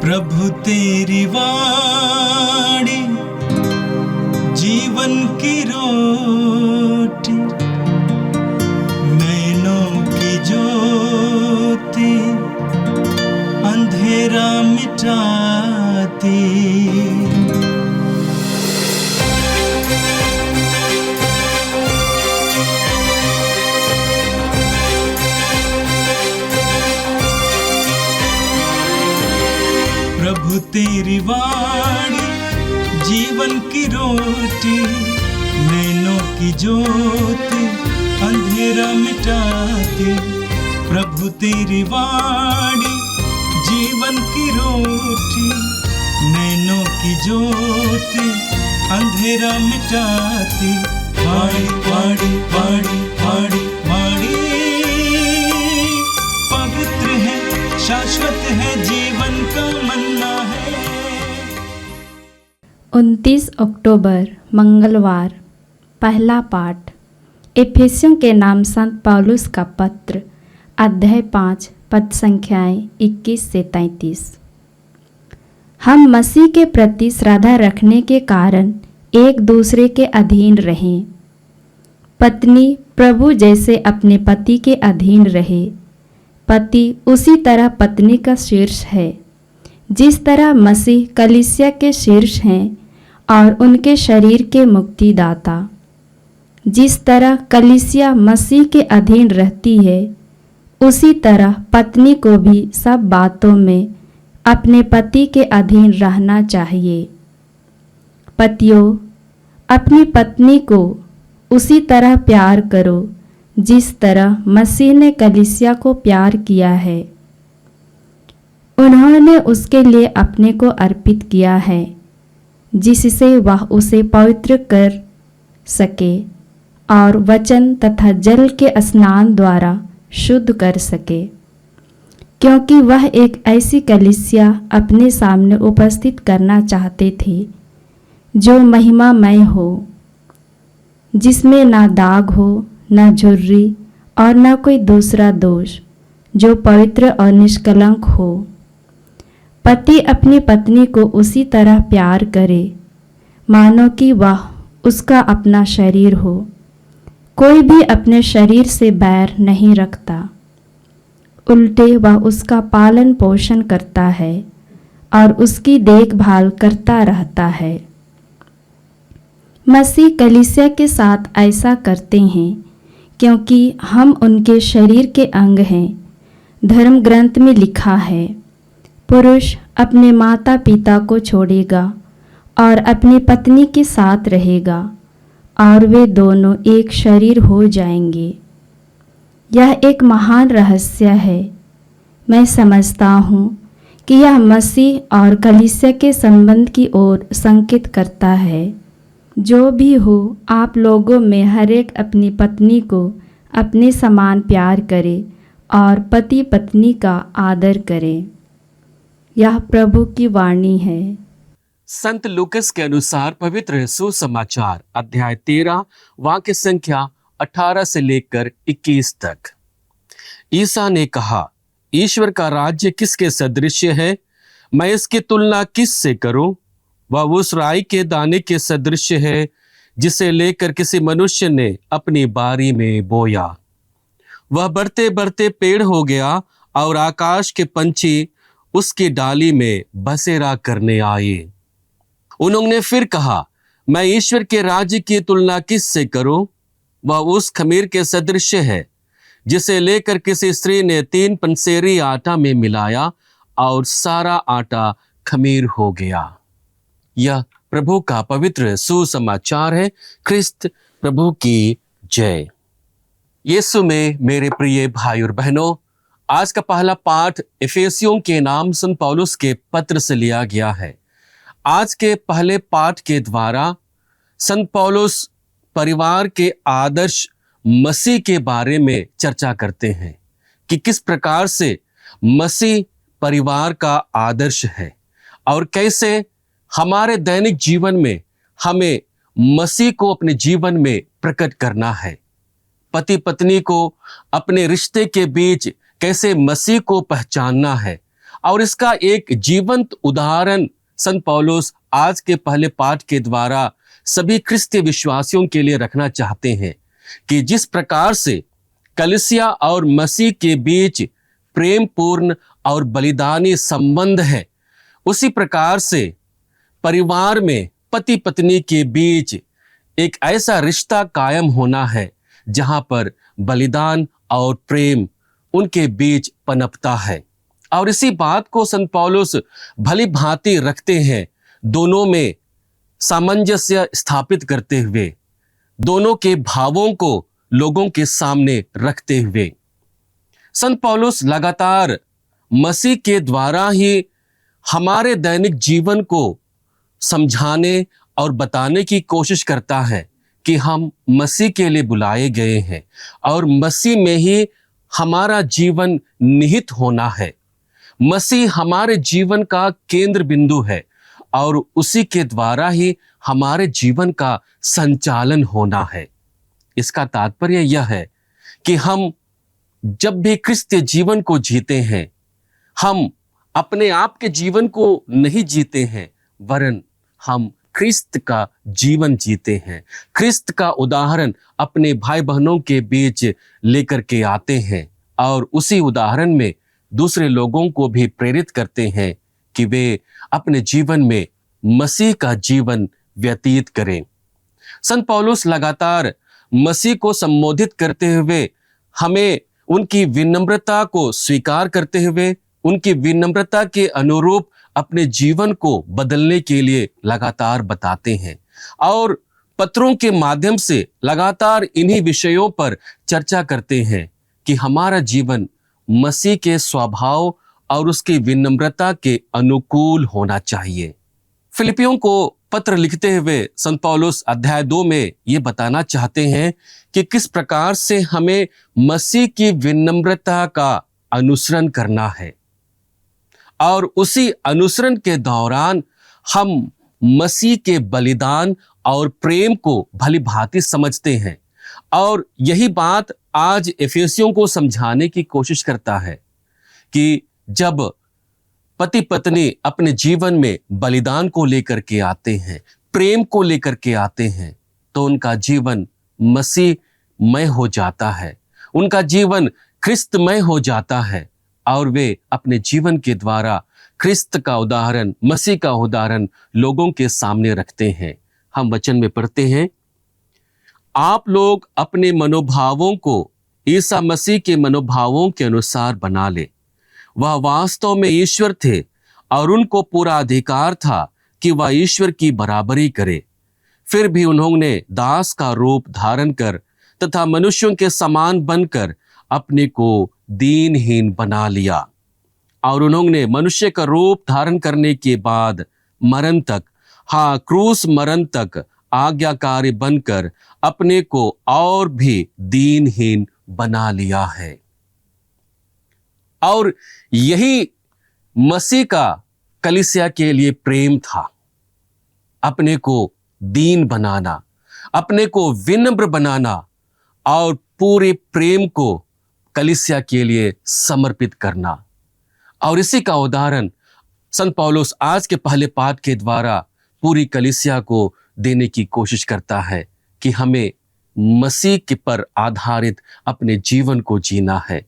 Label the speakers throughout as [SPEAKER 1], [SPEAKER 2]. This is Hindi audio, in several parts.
[SPEAKER 1] प्रभु तेरी वाणी जीवन की रोटी, नैनों की ज्योति अंधेरा मिटाती। प्रभु तेरी वाणी जीवन की रोटी, नैनों की ज्योति अंधेरा मिटाती। प्रभु तेरी वाणी जीवन की रोटी, नैनों की ज्योति अंधेरा मिटाती। वाणी वाणी वाणी वाणी वाणी पवित्र है, शाश्वत है, जीवन का मन्ना है।
[SPEAKER 2] 29 अक्टूबर मंगलवार। पहला पाठ एफेसियों के नाम संत पौलुस का पत्र, अध्याय 5, पद संख्याएं 21 से 33। हम मसीह के प्रति श्रद्धा रखने के कारण एक दूसरे के अधीन रहें। पत्नी प्रभु जैसे अपने पति के अधीन रहे। पति उसी तरह पत्नी का शीर्ष है, जिस तरह मसीह कलीसिया के शीर्ष हैं और उनके शरीर के मुक्तिदाता। जिस तरह कलीसिया मसीह के अधीन रहती है, उसी तरह पत्नी को भी सब बातों में अपने पति के अधीन रहना चाहिए। पतियों, अपनी पत्नी को उसी तरह प्यार करो जिस तरह मसीह ने कलीसिया को प्यार किया है। उन्होंने उसके लिए अपने को अर्पित किया है, जिससे वह उसे पवित्र कर सके और वचन तथा जल के स्नान द्वारा शुद्ध कर सके, क्योंकि वह एक ऐसी कलीसिया अपने सामने उपस्थित करना चाहते थे जो महिमामय हो, जिसमें ना दाग हो, न झुर्री और न कोई दूसरा दोष, जो पवित्र और निष्कलंक हो। पति अपनी पत्नी को उसी तरह प्यार करे मानो कि वह उसका अपना शरीर हो। कोई भी अपने शरीर से बैर नहीं रखता, उल्टे वह उसका पालन पोषण करता है और उसकी देखभाल करता रहता है। मसीह कलीसिया के साथ ऐसा करते हैं क्योंकि हम उनके शरीर के अंग हैं। धर्म ग्रंथ में लिखा है, पुरुष अपने माता पिता को छोड़ेगा और अपनी पत्नी के साथ रहेगा और वे दोनों एक शरीर हो जाएंगे। यह एक महान रहस्य है। मैं समझता हूँ कि यह मसीह और कलीसिया के संबंध की ओर संकेत करता है। जो भी हो, आप लोगों में हर एक अपनी पत्नी को अपने समान प्यार करे और पति पत्नी का आदर करे। यह प्रभु की वाणी है।
[SPEAKER 3] संत लूकस के अनुसार पवित्र सुसमाचार अध्याय 13 वाक्य संख्या 18 से लेकर 21 तक। ईसा ने कहा, ईश्वर का राज्य किसके सदृश है? मैं इसकी तुलना किस से करूं? वह उस राई के दाने के सदृश है जिसे लेकर किसी मनुष्य ने अपनी बारी में बोया। वह बढ़ते बढ़ते पेड़ हो गया और आकाश के पंछी उसकी डाली में बसेरा करने आए। उन्होंने फिर कहा, मैं ईश्वर के राज्य की तुलना किस से करूं? वह उस खमीर के सदृश है जिसे लेकर किसी स्त्री ने 3 पंसेरी आटा में मिलाया और सारा आटा खमीर हो गया। यह प्रभु का पवित्र सुसमाचार है। ख्रिस्त प्रभु की जय। यीशु में मेरे प्रिय भाई और बहनों, आज का पहला पाठ एफेसियों के नाम संत पौलुस के पत्र से लिया गया है। आज के पहले पाठ के द्वारा संत पौलुस परिवार के आदर्श मसीह के बारे में चर्चा करते हैं कि किस प्रकार से मसीह परिवार का आदर्श है और कैसे हमारे दैनिक जीवन में हमें मसीह को अपने जीवन में प्रकट करना है। पति पत्नी को अपने रिश्ते के बीच कैसे मसीह को पहचानना है और इसका एक जीवंत उदाहरण संत पौलुस आज के पहले पाठ के द्वारा सभी ख्रिस्तीय विश्वासियों के लिए रखना चाहते हैं कि जिस प्रकार से कलीसिया और मसीह के बीच प्रेम पूर्ण और बलिदानी संबंध है, उसी प्रकार से परिवार में पति पत्नी के बीच एक ऐसा रिश्ता कायम होना है जहां पर बलिदान और प्रेम उनके बीच पनपता है। और इसी बात को संत पौलुस भली भांति रखते हैं, दोनों में सामंजस्य स्थापित करते हुए, दोनों के भावों को लोगों के सामने रखते हुए। संत पौलुस लगातार मसीह के द्वारा ही हमारे दैनिक जीवन को समझाने और बताने की कोशिश करता है कि हम मसीह के लिए बुलाए गए हैं और मसीह में ही हमारा जीवन निहित होना है। मसीह हमारे जीवन का केंद्र बिंदु है और उसी के द्वारा ही हमारे जीवन का संचालन होना है। इसका तात्पर्य यह है कि हम जब भी क्रिस्तीय जीवन को जीते हैं, हम अपने आप के जीवन को नहीं जीते हैं, वरन हम ख्रिस्त का जीवन जीते हैं। ख्रिस्त का उदाहरण अपने भाई बहनों के बीच लेकर के आते हैं और उसी उदाहरण में दूसरे लोगों को भी प्रेरित करते हैं कि वे अपने जीवन में मसीह का जीवन व्यतीत करें। संत पौलुस लगातार मसीह को संबोधित करते हुए हमें उनकी विनम्रता को स्वीकार करते हुए उनकी विनम्रता के अनुरूप अपने जीवन को बदलने के लिए लगातार बताते हैं और पत्रों के माध्यम से लगातार इन्हीं विषयों पर चर्चा करते हैं कि हमारा जीवन मसीह के स्वभाव और उसकी विनम्रता के अनुकूल होना चाहिए। फिलिपियों को पत्र लिखते हुए संत पौलुस अध्याय 2 में ये बताना चाहते हैं कि किस प्रकार से हमें मसीह की विनम्रता का अनुसरण करना है और उसी अनुसरण के दौरान हम मसीह के बलिदान और प्रेम को भली भांति समझते हैं। और यही बात आज एफेसियों को समझाने की कोशिश करता है कि जब पति पत्नी अपने जीवन में बलिदान को लेकर के आते हैं, प्रेम को लेकर के आते हैं, तो उनका जीवन मसीहमय हो जाता है, उनका जीवन ख्रिस्तमय हो जाता है और वे अपने जीवन के द्वारा ख्रिस्त का उदाहरण, मसीह का उदाहरण लोगों के सामने रखते हैं। हम वचन में पढ़ते हैं, आप लोग अपने मनोभावों को ईसा मसीह के मनोभावों के अनुसार बना ले। वह वास्तव में ईश्वर थे और उनको पूरा अधिकार था कि वह ईश्वर की बराबरी करे। फिर भी उन्होंने दास का रूप धारण कर तथा मनुष्यों के समान बनकर अपने को दीनहीन बना लिया और उन्होंने मनुष्य का रूप धारण करने के बाद मरण तक, हाँ क्रूस मरण तक आज्ञाकारी बनकर अपने को और भी दीनहीन बना लिया है। और यही मसीह का कलीसिया के लिए प्रेम था, अपने को दीन बनाना, अपने को विनम्र बनाना और पूरे प्रेम को कलीसिया के लिए समर्पित करना। और इसी का उदाहरण संत पौलुस आज के पहले पाठ के द्वारा पूरी कलीसिया को देने की कोशिश करता है कि हमें मसीह के पर आधारित अपने जीवन को जीना है।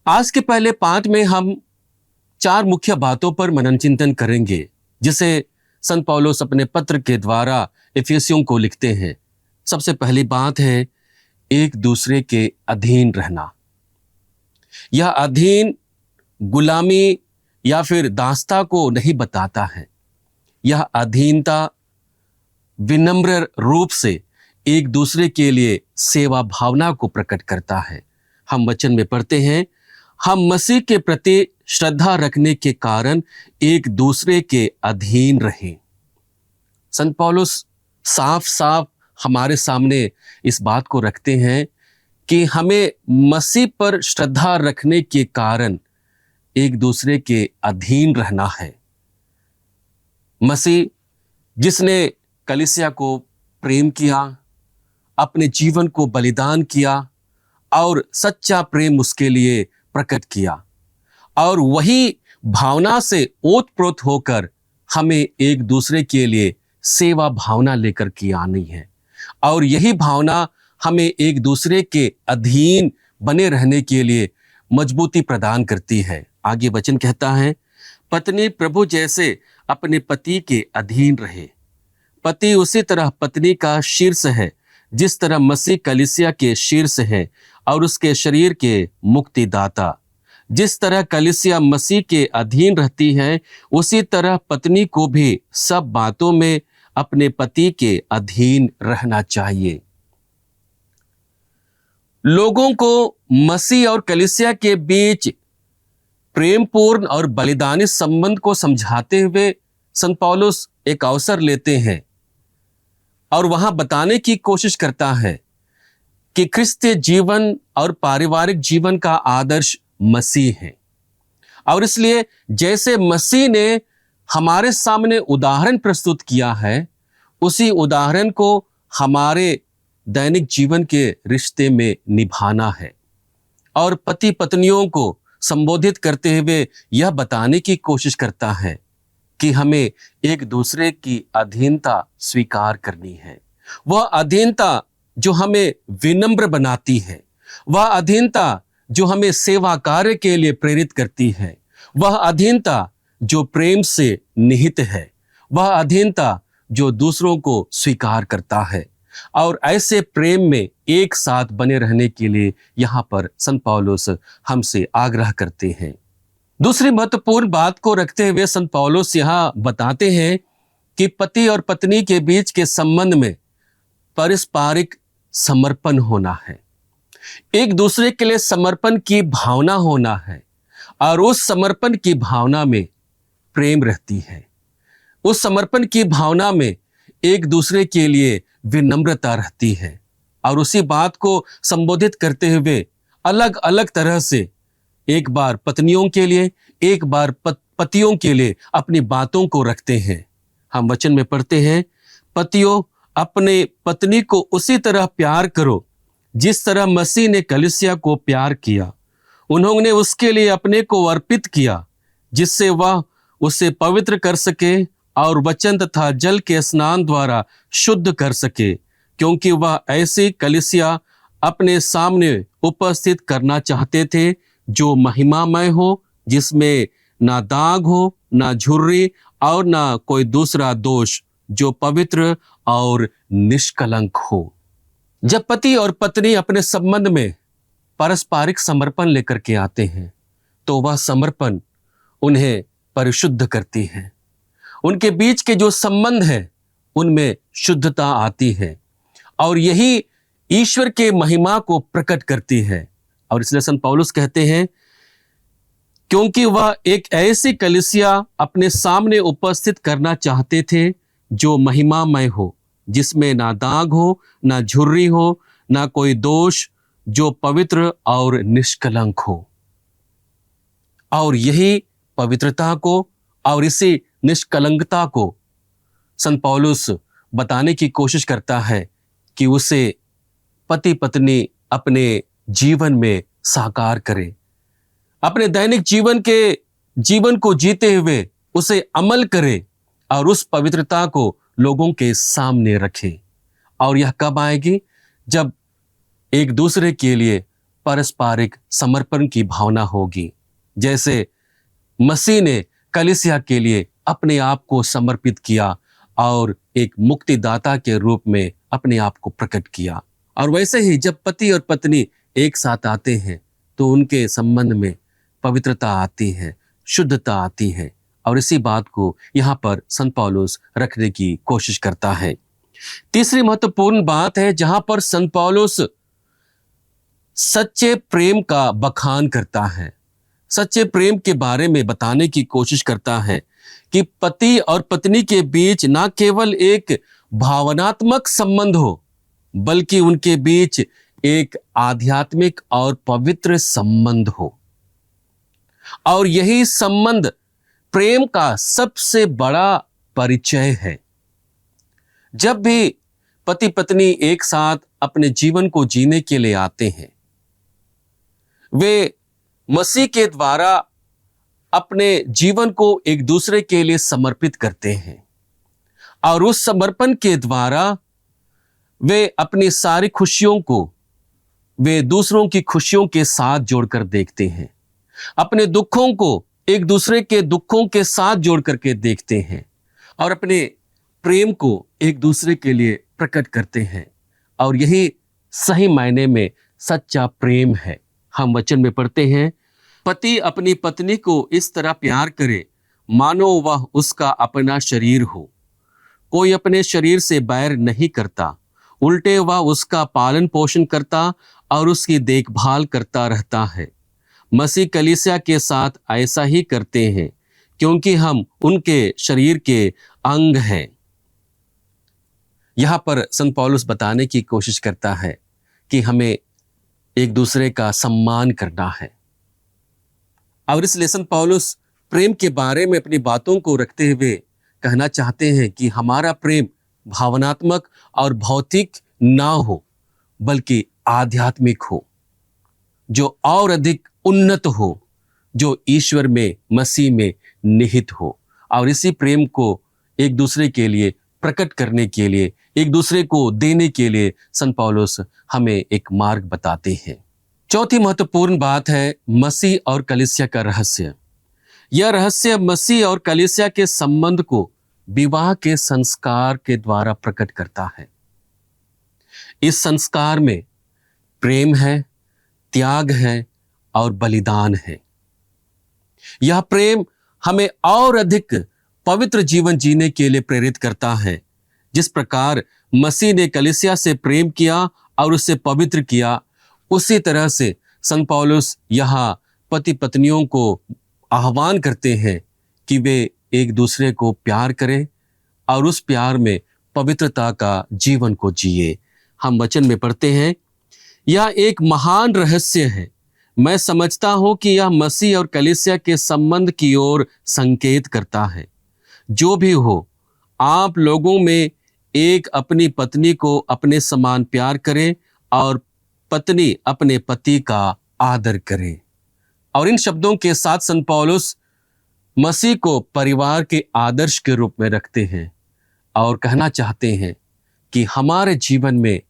[SPEAKER 3] आज के पहले पाठ में हम 4 मुख्य बातों पर मनन चिंतन करेंगे जिसे संत पौलुस अपने पत्र के द्वारा एफेसियों को लिखते हैं। सबसे पहली बात है एक दूसरे के अधीन रहना। यह अधीन गुलामी या फिर दासता को नहीं बताता है। यह अधीनता विनम्र रूप से एक दूसरे के लिए सेवा भावना को प्रकट करता है। हम वचन में पढ़ते हैं, हम मसीह के प्रति श्रद्धा रखने के कारण एक दूसरे के अधीन रहें। संत पौलुस साफ साफ हमारे सामने इस बात को रखते हैं कि हमें मसीह पर श्रद्धा रखने के कारण एक दूसरे के अधीन रहना है। मसीह जिसने कलीसिया को प्रेम किया, अपने जीवन को बलिदान किया और सच्चा प्रेम उसके लिए प्रकट किया, और वही भावना से ओतप्रोत होकर हमें एक दूसरे के लिए सेवा भावना लेकर के आनी है, और यही भावना हमें एक दूसरे के अधीन बने रहने के लिए मजबूती प्रदान करती है। आगे वचन कहता है, पत्नी प्रभु जैसे अपने पति के अधीन रहे। पति उसी तरह पत्नी का शीर्ष है, जिस तरह मसीह कलीसिया के शीर्ष है और उसके शरीर के मुक्तिदाता। जिस तरह कलीसिया मसीह के अधीन रहती है, उसी तरह पत्नी को भी सब बातों में अपने पति के अधीन रहना चाहिए। लोगों को मसीह और कलीसिया के बीच प्रेमपूर्ण और बलिदानी संबंध को समझाते हुए संत पौलुस एक अवसर लेते हैं और वहां बताने की कोशिश करता है कि क्रिस्तीय जीवन और पारिवारिक जीवन का आदर्श मसीह है। और इसलिए जैसे मसीह ने हमारे सामने उदाहरण प्रस्तुत किया है, उसी उदाहरण को हमारे दैनिक जीवन के रिश्ते में निभाना है। और पति पत्नियों को संबोधित करते हुए यह बताने की कोशिश करता है कि हमें एक दूसरे की अधीनता स्वीकार करनी है। वह अधीनता जो हमें विनम्र बनाती है, वह अधीनता जो हमें सेवा कार्य के लिए प्रेरित करती है, वह अधीनता जो प्रेम से निहित है, वह अधीनता जो दूसरों को स्वीकार करता है। और ऐसे प्रेम में एक साथ बने रहने के लिए यहाँ पर संत पौलुस हमसे आग्रह करते हैं। दूसरी महत्वपूर्ण बात को रखते हुए संत पौलुस यहाँ बताते हैं कि पति और पत्नी के बीच के संबंध में पारस्परिक समर्पण होना है, एक दूसरे के लिए समर्पण की भावना होना है, और उस समर्पण की भावना में प्रेम रहती है। उस समर्पण की भावना में एक दूसरे के लिए विनम्रता रहती है। और उसी बात को संबोधित करते हुए अलग अलग तरह से एक बार पत्नियों के लिए, एक बार पतियों के लिए अपनी बातों को रखते हैं। हम वचन में पढ़ते हैं, पतियों अपने पत्नी को उसी तरह प्यार करो जिस तरह मसीह ने कलीसिया को प्यार किया। उन्होंने उसके लिए अपने को अर्पित किया, जिससे वह उसे पवित्र कर सके और वचन तथा जल के स्नान द्वारा शुद्ध कर सके, क्योंकि वह ऐसी कलीसिया अपने सामने उपस्थित करना चाहते थे जो महिमामय हो, जिसमें ना दाग हो, ना झुर्री और ना कोई दूसरा दोष, जो पवित्र और निष्कलंक हो। जब पति और पत्नी अपने संबंध में पारस्परिक समर्पण लेकर के आते हैं, तो वह समर्पण उन्हें परिशुद्ध करती है। उनके बीच के जो संबंध है उनमें शुद्धता आती है, और यही ईश्वर के महिमा को प्रकट करती है। और इसलिए संत पौलुस कहते हैं, क्योंकि वह एक ऐसी कलीसिया अपने सामने उपस्थित करना चाहते थे जो महिमामय हो, जिसमें ना दाग हो, ना झुर्री हो, ना कोई दोष, जो पवित्र और निष्कलंक हो। और यही पवित्रता को और इसी निष्कलंकता को संत पौलुस बताने की कोशिश करता है कि उसे पति पत्नी अपने जीवन में साकार करे, अपने दैनिक जीवन को जीते हुए उसे अमल करे और उस पवित्रता को लोगों के सामने रखे। और यह कब आएगी? जब एक दूसरे के लिए पारस्परिक समर्पण की भावना होगी, जैसे मसीह ने कलीसिया के लिए अपने आप को समर्पित किया और एक मुक्तिदाता के रूप में अपने आप को प्रकट किया। और वैसे ही जब पति और पत्नी एक साथ आते हैं तो उनके संबंध में पवित्रता आती है, शुद्धता आती है। और इसी बात को यहाँ पर संत पौलुस रखने की कोशिश करता है। तीसरी महत्वपूर्ण बात है जहां पर संत पौलुस सच्चे प्रेम का बखान करता है, सच्चे प्रेम के बारे में बताने की कोशिश करता है कि पति और पत्नी के बीच ना केवल एक भावनात्मक संबंध हो, बल्कि उनके बीच एक आध्यात्मिक और पवित्र संबंध हो। और यही संबंध प्रेम का सबसे बड़ा परिचय है। जब भी पति पत्नी एक साथ अपने जीवन को जीने के लिए आते हैं, वे मसीह के द्वारा अपने जीवन को एक दूसरे के लिए समर्पित करते हैं और उस समर्पण के द्वारा वे अपनी सारी खुशियों को वे दूसरों की खुशियों के साथ जोड़कर देखते हैं, अपने दुखों को एक दूसरे के दुखों के साथ जोड़ करके देखते हैं और अपने प्रेम को एक दूसरे के लिए प्रकट करते हैं। और यही सही मायने में सच्चा प्रेम है। हम वचन में पढ़ते हैं, पति अपनी पत्नी को इस तरह प्यार करे मानो वह उसका अपना शरीर हो। कोई अपने शरीर से बैर नहीं करता, उल्टे वह उसका पालन पोषण करता और उसकी देखभाल करता रहता है। मसीह कलीसिया के साथ ऐसा ही करते हैं क्योंकि हम उनके शरीर के अंग हैं। यहां पर संत पौलुस बताने की कोशिश करता है कि हमें एक दूसरे का सम्मान करना है और इसलिए संत पौलुस प्रेम के बारे में अपनी बातों को रखते हुए कहना चाहते हैं कि हमारा प्रेम भावनात्मक और भौतिक ना हो बल्कि आध्यात्मिक हो, जो और अधिक उन्नत हो, जो ईश्वर में मसीह में निहित हो। और इसी प्रेम को एक दूसरे के लिए प्रकट करने के लिए, एक दूसरे को देने के लिए संत पौलुस हमें एक मार्ग बताते हैं। चौथी महत्वपूर्ण बात है मसीह और कलीसिया का रहस्य। यह रहस्य मसीह और कलीसिया के संबंध को विवाह के संस्कार के द्वारा प्रकट करता है। इस संस्कार में प्रेम है, त्याग है और बलिदान है। यह प्रेम हमें और अधिक पवित्र जीवन जीने के लिए प्रेरित करता है। जिस प्रकार मसीह ने कलीसिया से प्रेम किया और उसे पवित्र किया, उसी तरह से संत पौलुस यहाँ पति पत्नियों को आह्वान करते हैं कि वे एक दूसरे को प्यार करें और उस प्यार में पवित्रता का जीवन को जिए। हम वचन में पढ़ते हैं, यह एक महान रहस्य है। मैं समझता हूं कि यह मसीह और कलीसिया के संबंध की ओर संकेत करता है। जो भी हो, आप लोगों में एक अपनी पत्नी को अपने समान प्यार करे और पत्नी अपने पति का आदर करे। और इन शब्दों के साथ संत पौलुस मसीह को परिवार के आदर्श के रूप में रखते हैं और कहना चाहते हैं कि हमारे जीवन में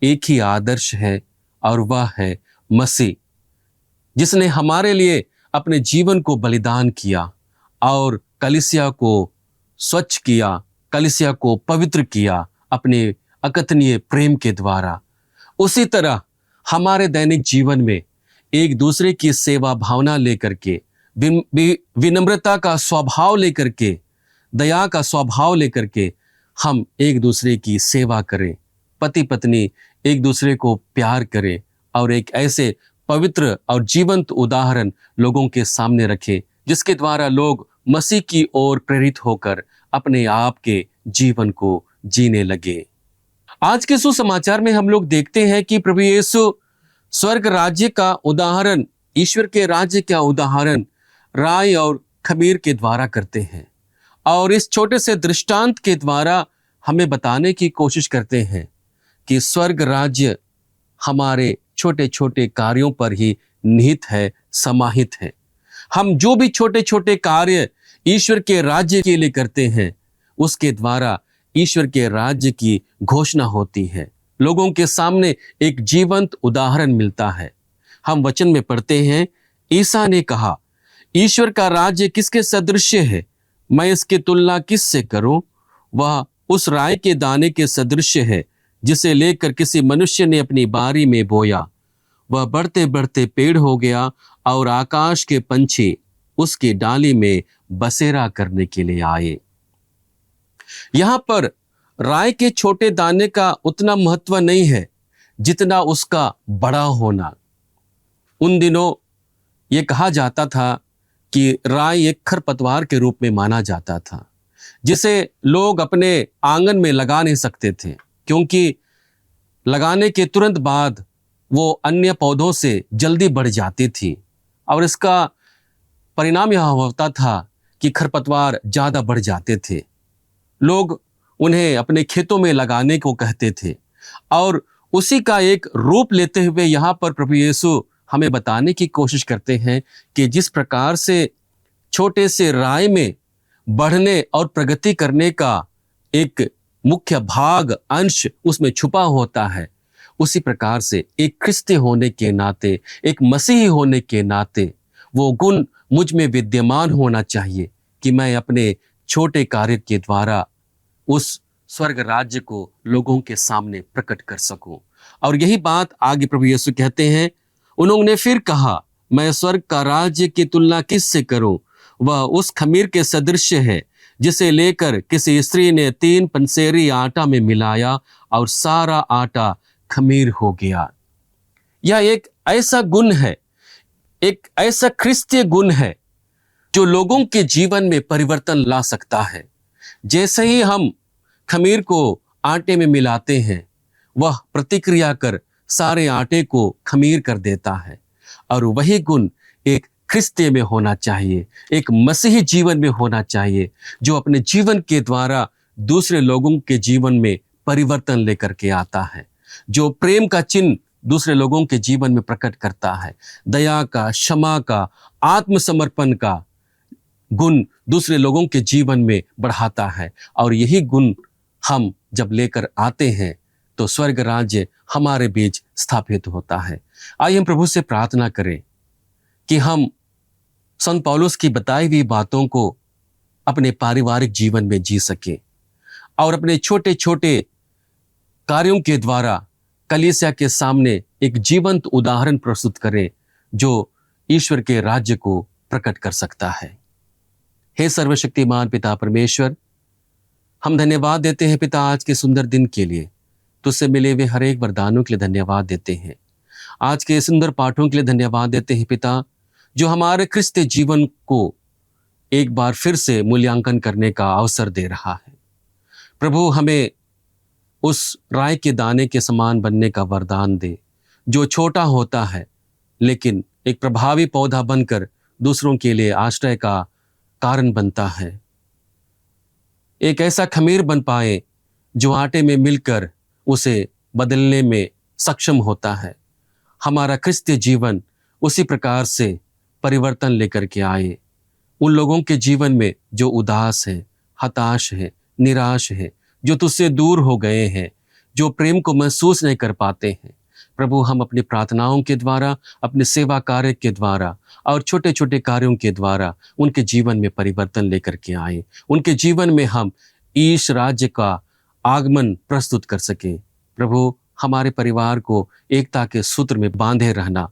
[SPEAKER 3] एक ही आदर्श है और वह है मसीह, जिसने हमारे लिए अपने जीवन को बलिदान किया और कलीसिया को स्वच्छ किया, कलीसिया को पवित्र किया अपने अकथनीय प्रेम के द्वारा। उसी तरह हमारे दैनिक जीवन में एक दूसरे की सेवा भावना लेकर के, विनम्रता का स्वभाव लेकर के, दया का स्वभाव लेकर के हम एक दूसरे की सेवा करें, पति पत्नी एक दूसरे को प्यार करें और एक ऐसे पवित्र और जीवंत उदाहरण लोगों के सामने रखें जिसके द्वारा लोग मसीह की ओर प्रेरित होकर अपने आप के जीवन को जीने लगे। आज के सुसमाचार में हम लोग देखते हैं कि प्रभु यीशु स्वर्ग राज्य का उदाहरण, ईश्वर के राज्य का उदाहरण राई और खमीर के द्वारा करते हैं और इस छोटे से दृष्टांत के द्वारा हमें बताने की कोशिश करते हैं कि स्वर्ग राज्य हमारे छोटे छोटे कार्यों पर ही निहित है, समाहित है। हम जो भी छोटे छोटे कार्य ईश्वर के राज्य के लिए करते हैं, उसके द्वारा ईश्वर के राज्य की घोषणा होती है, लोगों के सामने एक जीवंत उदाहरण मिलता है। हम वचन में पढ़ते हैं, ईसा ने कहा, ईश्वर का राज्य किसके सदृश है? मैं इसकी तुलना किससे करूं? वह उस राई के दाने के सदृश है जिसे लेकर किसी मनुष्य ने अपनी बारी में बोया। वह बढ़ते बढ़ते पेड़ हो गया और आकाश के पंछी उसकी डाली में बसेरा करने के लिए आए। यहां पर राई के छोटे दाने का उतना महत्व नहीं है जितना उसका बड़ा होना। उन दिनों यह कहा जाता था कि राई एक खरपतवार के रूप में माना जाता था, जिसे लोग अपने आंगन में लगा नहीं सकते थे, क्योंकि लगाने के तुरंत बाद वो अन्य पौधों से जल्दी बढ़ जाती थी और इसका परिणाम यह होता था कि खरपतवार ज़्यादा बढ़ जाते थे। लोग उन्हें अपने खेतों में लगाने को कहते थे और उसी का एक रूप लेते हुए यहाँ पर प्रभु यीशु हमें बताने की कोशिश करते हैं कि जिस प्रकार से छोटे से राय में बढ़ने और प्रगति करने का एक मुख्य भाग अंश उसमें छुपा होता है, उसी प्रकार से एक ख्रिस्ती होने के नाते, एक मसीही होने के नाते वो गुण मुझ में विद्यमान होना चाहिए कि मैं अपने छोटे कार्य के द्वारा उस स्वर्ग राज्य को लोगों के सामने प्रकट कर सकूं। और यही बात आगे प्रभु यीशु कहते हैं, उन्होंने फिर कहा, मैं स्वर्ग का राज्य की तुलना किससे करूं? वह उस खमीर के सदृश है जिसे लेकर किसी स्त्री ने 3 पंसेरी आटा में मिलाया और सारा आटा खमीर हो गया। यह एक ऐसा गुण है, एक ऐसा ख्रिस्तीय गुण है जो लोगों के जीवन में परिवर्तन ला सकता है। जैसे ही हम खमीर को आटे में मिलाते हैं, वह प्रतिक्रिया कर सारे आटे को खमीर कर देता है। और वही गुण एक ख्रिस्तीय में होना चाहिए, एक मसीही जीवन में होना चाहिए, जो अपने जीवन के द्वारा दूसरे लोगों के जीवन में परिवर्तन लेकर के आता है, जो प्रेम का चिन्ह दूसरे लोगों के जीवन में प्रकट करता है, दया का, क्षमा का, आत्मसमर्पण का गुण दूसरे लोगों के जीवन में बढ़ाता है। और यही गुण हम जब लेकर आते हैं तो स्वर्ग राज्य हमारे बीच स्थापित होता है। आइए हम प्रभु से प्रार्थना करें कि हम संत पौलुस की बताई हुई बातों को अपने पारिवारिक जीवन में जी सकें और अपने छोटे छोटे कार्यों के द्वारा कलीसिया के सामने एक जीवंत उदाहरण प्रस्तुत करें जो ईश्वर के राज्य को प्रकट कर सकता है। हे सर्वशक्तिमान पिता परमेश्वर, हम धन्यवाद देते हैं पिता आज के सुंदर दिन के लिए। तुझसे मिले हुए हर एक वरदानों के लिए धन्यवाद देते हैं। आज के सुंदर पाठों के लिए धन्यवाद देते हैं पिता, जो हमारे क्रिस्तीय जीवन को एक बार फिर से मूल्यांकन करने का अवसर दे रहा है। प्रभु, हमें उस राय के दाने के समान बनने का वरदान दे, जो छोटा होता है लेकिन एक प्रभावी पौधा बनकर दूसरों के लिए आश्रय का कारण बनता है। एक ऐसा खमीर बन पाए जो आटे में मिलकर उसे बदलने में सक्षम होता है। हमारा क्रिस्तीय जीवन उसी प्रकार से परिवर्तन लेकर के आए। उन लोगों के जीवन में जो उदास है, हताश है, निराश है, जो तुझसे दूर हो गए हैं, जो प्रेम को महसूस नहीं कर पाते हैं, प्रभु हम अपनी प्रार्थनाओं के द्वारा, अपने सेवा कार्य के द्वारा और छोटे छोटे कार्यों के द्वारा उनके जीवन में परिवर्तन लेकर के आए। उनके जीवन में हम ईश राज्य का आगमन प्रस्तुत कर सके। प्रभु, हमारे परिवार को एकता के सूत्र में बांधे रहना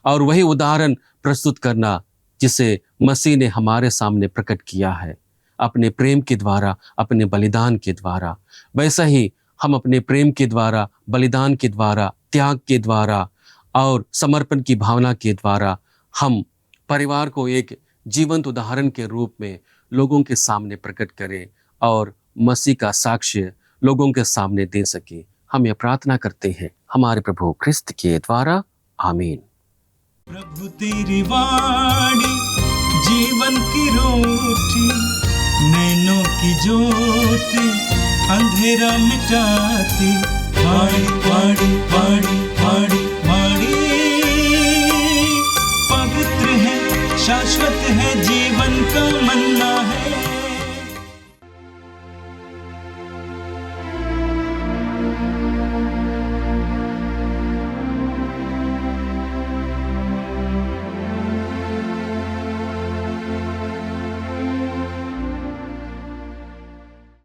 [SPEAKER 3] और वही उदाहरण प्रस्तुत करना जिसे मसीह ने हमारे सामने प्रकट किया है, अपने प्रेम के द्वारा, अपने बलिदान के द्वारा। वैसा ही हम अपने प्रेम के द्वारा, बलिदान के द्वारा, त्याग के द्वारा और समर्पण की भावना के द्वारा हम परिवार को एक जीवंत उदाहरण के रूप में लोगों के सामने प्रकट करें और मसीह का साक्ष्य लोगों के सामने दे सके। हम यह प्रार्थना करते हैं हमारे प्रभु ख्रिस्त के द्वारा, आमीन।
[SPEAKER 1] प्रभु तेरी वाणी जीवन की रोटी, नैनों की ज्योति अंधेरा मिटाती। वाणी वाणी वाणी वाणी वाणी पवित्र है, शाश्वत